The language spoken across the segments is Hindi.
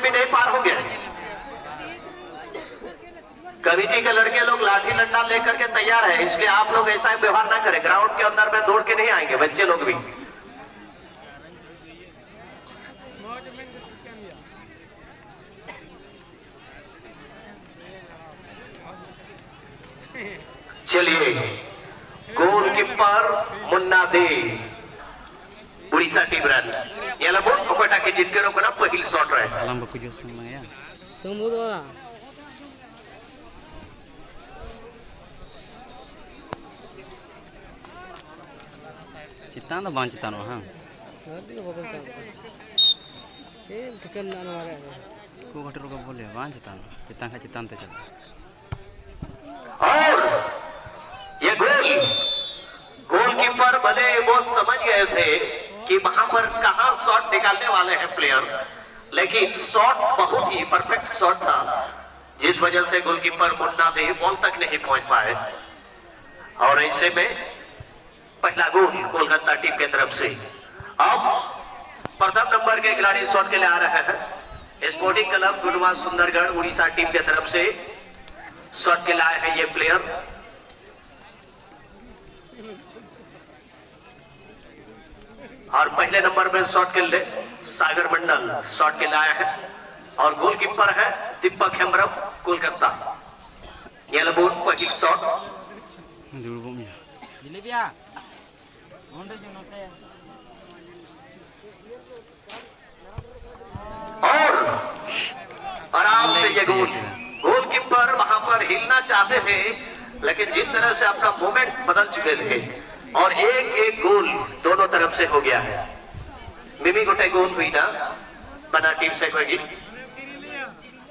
भी नहीं पार होंगे। कमेटी के लड़के लोग लाठी डंडा लेकर के तैयार है, इसलिए आप लोग ऐसा व्यवहार ना करें। ग्राउंड के अंदर में दौड़ के नहीं आएंगे बच्चे लोग भी। चलिए, गोलकीपर मुन्ना दे उड़ीसा टीम रन याला बोल पकड़ा के जीत के रोकना पहली शॉट रहे। alam baku jo semua tunggu doa citan do bang citan ha nanti ko bakal tahu tekan na mare ko ghater ko bole bang citan citan ka citan te chal और ये गोलकीपर भले वो समझ गए थे कि वहां पर कहां शॉट निकालने वाले हैं प्लेयर, लेकिन शॉट बहुत ही परफेक्ट शॉट था, जिस वजह से गोलकीपर मुन्ना दे बॉल तक नहीं पहुंच पाए। और ऐसे में पहला गोल कोलकाता टीम की तरफ से। अब प्रथम नंबर के खिलाड़ी शॉट के लिए आ रहे हैं। Sporting club Gudwa Sundargarh Orissa team की तरफ से शॉट के लाए हैं ये प्लेयर। और पहले नंबर में शॉट के लिए सागर मंडल शॉट के लाया है और गोलकीपर है दीपक हेम्ब्रम कोलकाता। येलो बोल पहली शॉट और आराम से ये गोल। गोलकीपर वहां पर हिलना चाहते थे, लेकिन जिस तरह से अपना मूवमेंट बदल चुके थे और एक गोल दोनों तरफ से हो गया है। मिमी गोटे गोल हुई ना बना टीम से कोई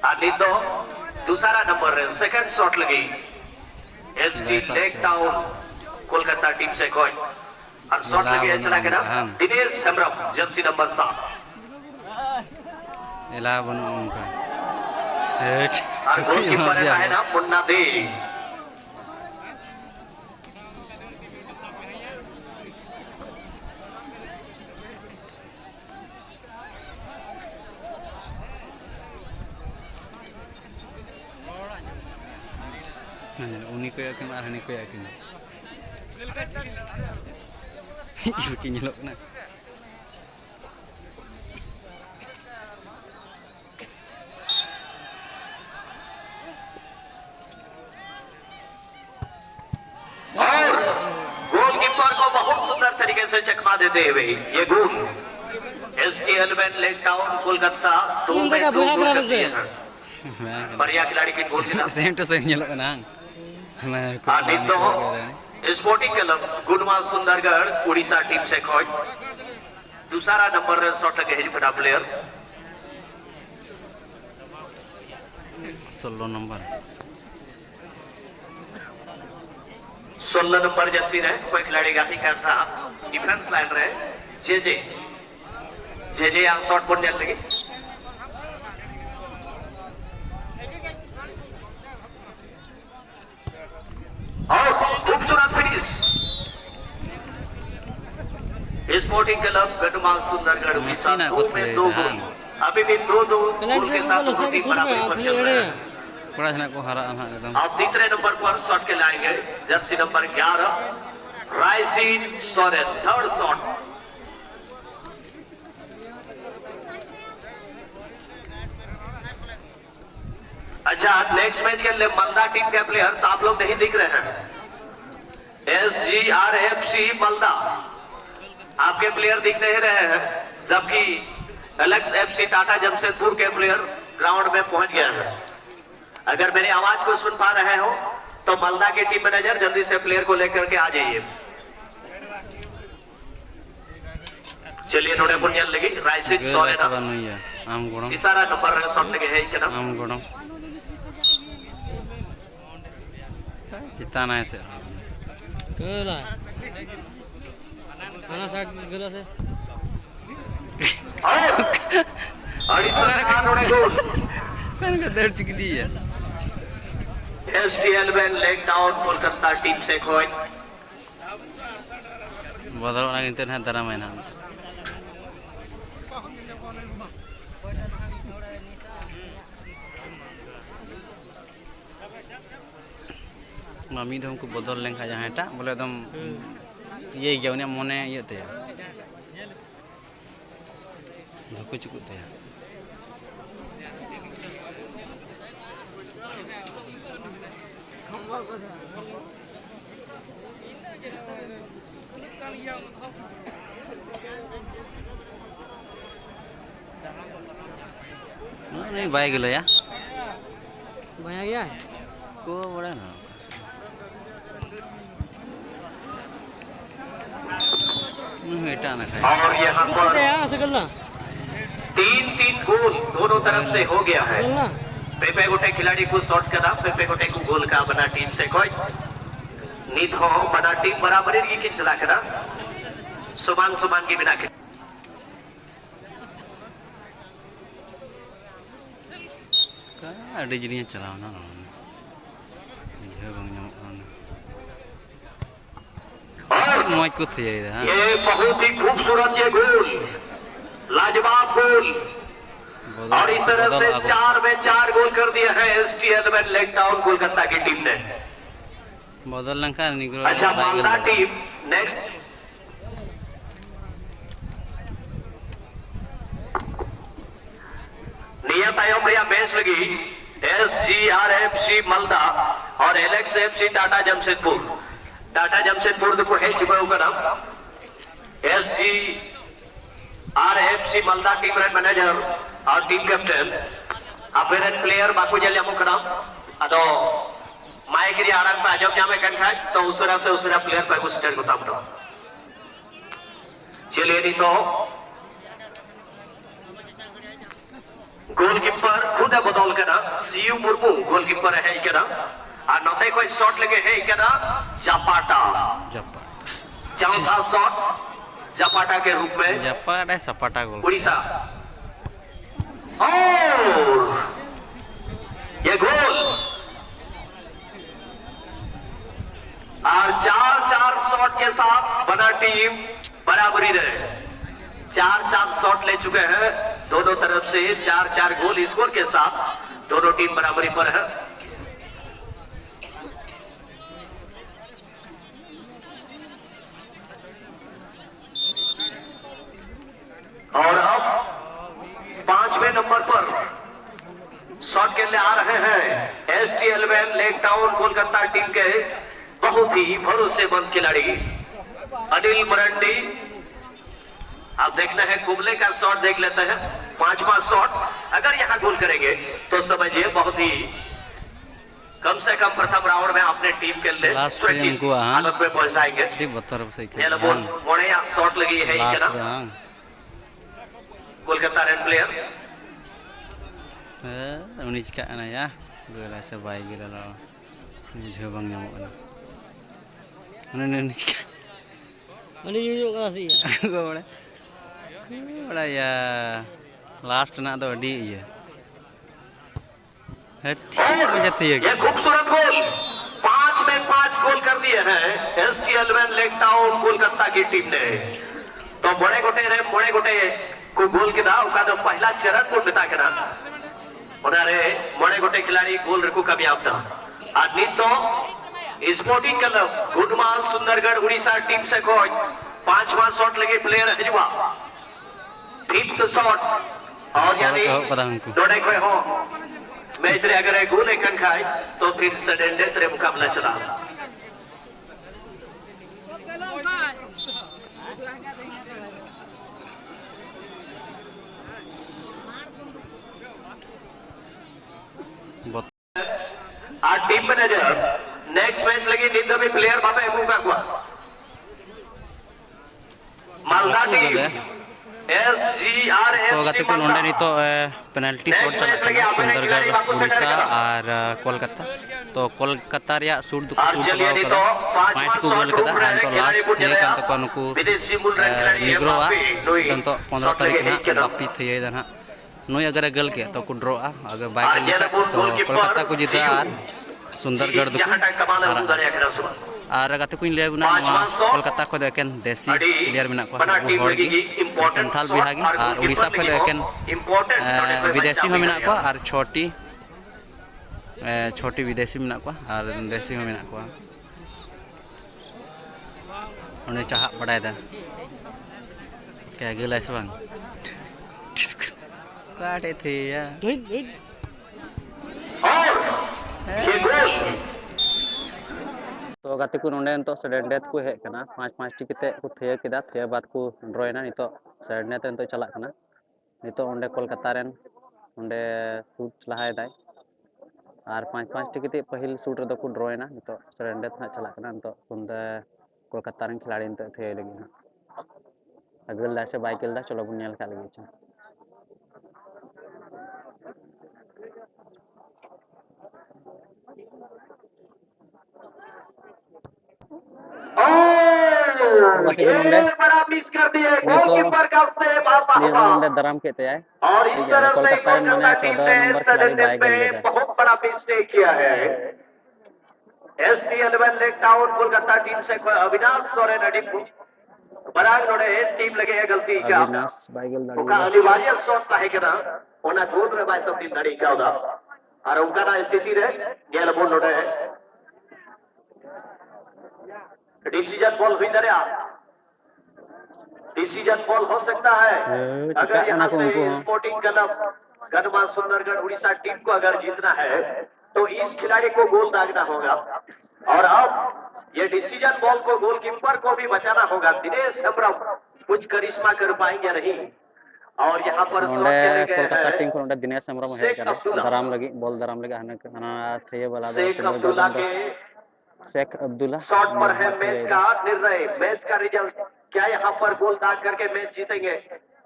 आदि तो दूसरा नंबर है सेकंड शॉट लगी SD leg down Kolkata team से कोई और शॉट लगी है चला के ना दिनेश हेम्ब्रम जर्सी नंबर 7 एला बनो उनका और गोलकीपर है ना मुन्ना दे। uni ko yakin arah ni ko yakin ibu ki nyelok na और गोलकीपर को बहुत सुंदर तरीके से चकमा देते हुए ये गोल ST11 लेग डाउन कोलकाता 2 में 2 गोल कर दिए हैं। बढ़िया खिलाड़ी की गोल थी ना same to same nyelok na आदि तो sporting club Gudwa Sundargarh Orissa team से कोच दूसरा नंबर रे शॉट लगे है बड़ा प्लेयर 16 नंबर 16 नंबर जर्सी रहे कोई खिलाड़ी गाती कर रहा डिफेंस लाइन रहे जे यहाँ शॉट पड़ने लगी और खूबसूरत finish sporting club Garhwa Sundargarh Orissa 2 में 2 गोल अभी भी 2-2 के साथ पड़ा जना को हरा ना एकदम। अब तीसरे नंबर पर शॉट के लाएंगे Jersey number 11 ricin Soren third shot. अच्छा नेक्स्ट मैच के लिए मालदा टीम के प्लेयर्स आप लोग नहीं दिख रहे हैं। SGRFC मालदा आपके प्लेयर दिख नहीं रहे हैं, जबकि एलेक्स FC टाटा जमशेदपुर के प्लेयर ग्राउंड में पहुंच गए हैं। अगर मेरी आवाज को सुन पा रहे हो तो मालदा के टीम मैनेजर जल्दी से प्लेयर को लेकर के आ जाइए। चलिए थोड़े पुण्य लगी राइसिन सोरेन तीसरा नंबर शॉट लगे है क्या नाम चिताना ऐसे केला खाना साग गेला से थोड़े गोल कौन का दर्द चुकी है ST11 leg down Kolkata team से कोई बदल ना इंटर है दरा में ना मामी दम को बदल लेंखा जहाँ टा बोले एकदम ये गया उन्हें मने ये थे धोको चुकुत थे नहीं बाय गलो या भैया गया है को बड़ा ना और यहाँ पर ऐसे करना 3-3 गोल दोनों तरफ से हो गया है। करना पेपे गोटे खिलाड़ी को शॉट करा पेपे गोटे को गोल का बना टीम से कोई नीत हो बना टीम बराबरी की चला करा सुमान सुमान की बिना के डिजनी चलाओ ना और मौज को थे ये बहुत ही खूबसूरत ये गोल लाजवाब गोल और इस तरह से 4 में 4 गोल कर दिया है ST11 लेग टाउन कोलकाता की टीम ने। बदल लंका निग्रो अच्छा मालदा टीम नेक्स्ट नियत आयोग भैया बेंच लगी SGRFC मालदा और LXFC टाटा जमशेदपुर को है चिपड़ो का नाम SGRFC मालदा टीम रेड मैनेजर और टीम कैप्टन अपेरेंट प्लेयर बाकू जल नाम अदो मायगिरी आड़ंग पे आजम जामे कन खाए तो उसरा से उसरा प्लेयर पे कुछ स्टेट बता दो चलिए नहीं तो गोलकीपर खुद है बदौल करा सीयू मुर्मू गोलकीपर है करा और नते कोई शॉट लगे है करा जापाटा चौथा शॉट जापाटा के रूप में जापाटा सपाटा गोल उड़ीसा और ये गोल और 4-4 शॉट के साथ बना टीम बराबरी रहे 4-4 शॉट ले चुके हैं दोनों तरफ से 4-4 गोल स्कोर के साथ दोनों टीम बराबरी पर है। और अब 5वें नंबर पर शॉट के लिए आ रहे हैं ST11 leg town Kolkata team के बहुत ही भरोसेमंद खिलाड़ी अनिल मरंडी। आप देखना है कुंबले का शॉट देख लेते हैं 5वां शॉट अगर यहां गोल करेंगे तो समझिए बहुत ही कम से कम प्रथम राउंड में अपने टीम के लिए हालत में पहुंचाएंगे। मोड़े शॉट लगी है कोलकाता रेड प्लेयर उन्हीं चिका ना या गोला से बाई गिरा मुझे बंग नामो उन्हीं चिका उन्हीं यूज़ का सी बड़ा या लास्ट ना तो अड़ी ये ये खूबसूरत गोल 5 में 5 गोल कर दिए हैं ST11 लेग टाउन कोलकाता की टीम ने। तो बड़े गोटे को गोल के दा तो पहला चरण को बिता के ना उन्हें बड़े गोटे खिलाड़ी गोल रखू कभी आपना आदमी तो स्पोर्टिंग क्लब गुडमाल सुंदरगढ़ उड़ीसा टीम से कोई 5वां शॉट लगे प्लेयर हजवा 5th शॉट और यानी दोड़े कोई हो मैच रे अगर गोल एक खाए तो फिर सडन डेथ रे मुकाबला चला और टीम मैनेजर नेक्स्ट मैच लगी निंदा भी प्लेयर बापे मुका हुआ मालदा टीम तो गति को नोंडे नहीं तो पेनल्टी शॉट चला सुंदरगढ़ उड़ीसा और कोलकाता तो कोलकाता रिया सूट कदा 5 को गोल कदा तो लास्ट थे कान तो नुकु निग्रोआ तो 15 तारीख ना वापी थे दना नुई अगर गल के तो को ड्रॉ अगर बाय तो कोलकाता को जीता और सुंदरगढ़ और गाते को लिया बुना कोलकाता खो दो एकेन देसी प्लेयर मेना को संथाल बिहागी और उड़ीसा खो दो एकेन विदेशी हो मेना को और छोटी विदेशी मेना को और देसी हो मेना को उन्हें चाह बढ़ाए दा क्या गिला इस बांग काटे थे यार तो गाते को नोंडे तो सडेंडेत को है करना 5-5 टिकटे को थे किदा थे बाद को ड्रॉयना नहीं तो सडेंडेत तो चला करना नहीं तो उन्हें कोलकाता रेन उन्हें शूट लहाय दाय और 5-5 टिकटे पहले शूट रहे को ड्रॉयना नहीं तो सडेंडेत ना चला करना तो उन्हें कोलकाता रेन खिलाड़ी तो थे लगी ना अगल दा से बाइक दा चलो बुनियाल का लगी चा ये बड़ा मिस कर दिए गोलकीपर का उससे दराम के तय और इस तरह से कोलकाता टीम ने सडनडेथ में बहुत बड़ा मिस्टेक किया है। ST11 leg town Kolkata team से अविनाश सोरेन अडिपू बराग नोड़े टीम लगे है गलती क्या उनका अनिवार्य शॉट है कि ना ओना गोल रे बाय तो टीम नड़ी क्या होगा और उनका ना स्थिति रे गेल बोल नोड़े डिसीजन बॉल हुई दरिया डिसीजन बॉल हो सकता है अगर यहाँ से sporting club Garhwa Sundargarh Orissa team को अगर जीतना है तो इस खिलाड़ी को गोल दागना होगा और अब ये डिसीजन बॉल को गोलकीपर को भी बचाना होगा। दिनेश हेम्ब्रम कुछ करिश्मा कर पाएंगे नहीं और यहाँ पर कोलकाता टीम को दिनेश हेम्ब्रम है दराम लगी बॉल दराम लगी हना थे वाला शेख अब्दुल्ला शॉट पर है मैच का निर्णय मैच का रिजल्ट क्या यहाँ पर गोल दाग करके मैच जीतेंगे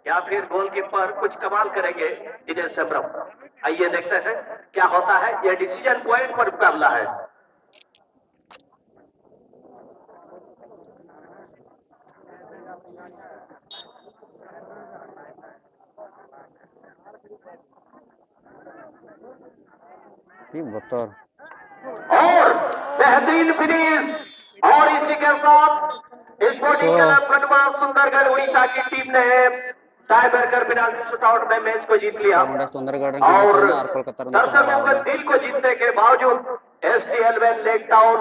या फिर गोलकीपर कुछ कमाल करेंगे दिनेश हेम्ब्रम। आइए देखते हैं क्या होता है। यह डिसीजन पॉइंट पर मुकाबला है। बतौर और बेहतरीन फिनिश और इसी के साथ स्पोर्टिंग क्लब गढ़वा सुंदरगढ़ उड़ीसा की टीम ने टाई ब्रेकर पेनाल्टी शूटआउट में मैच को जीत लिया और दर्शकों के दिल को जीतने के बावजूद ST11 लेग टाउन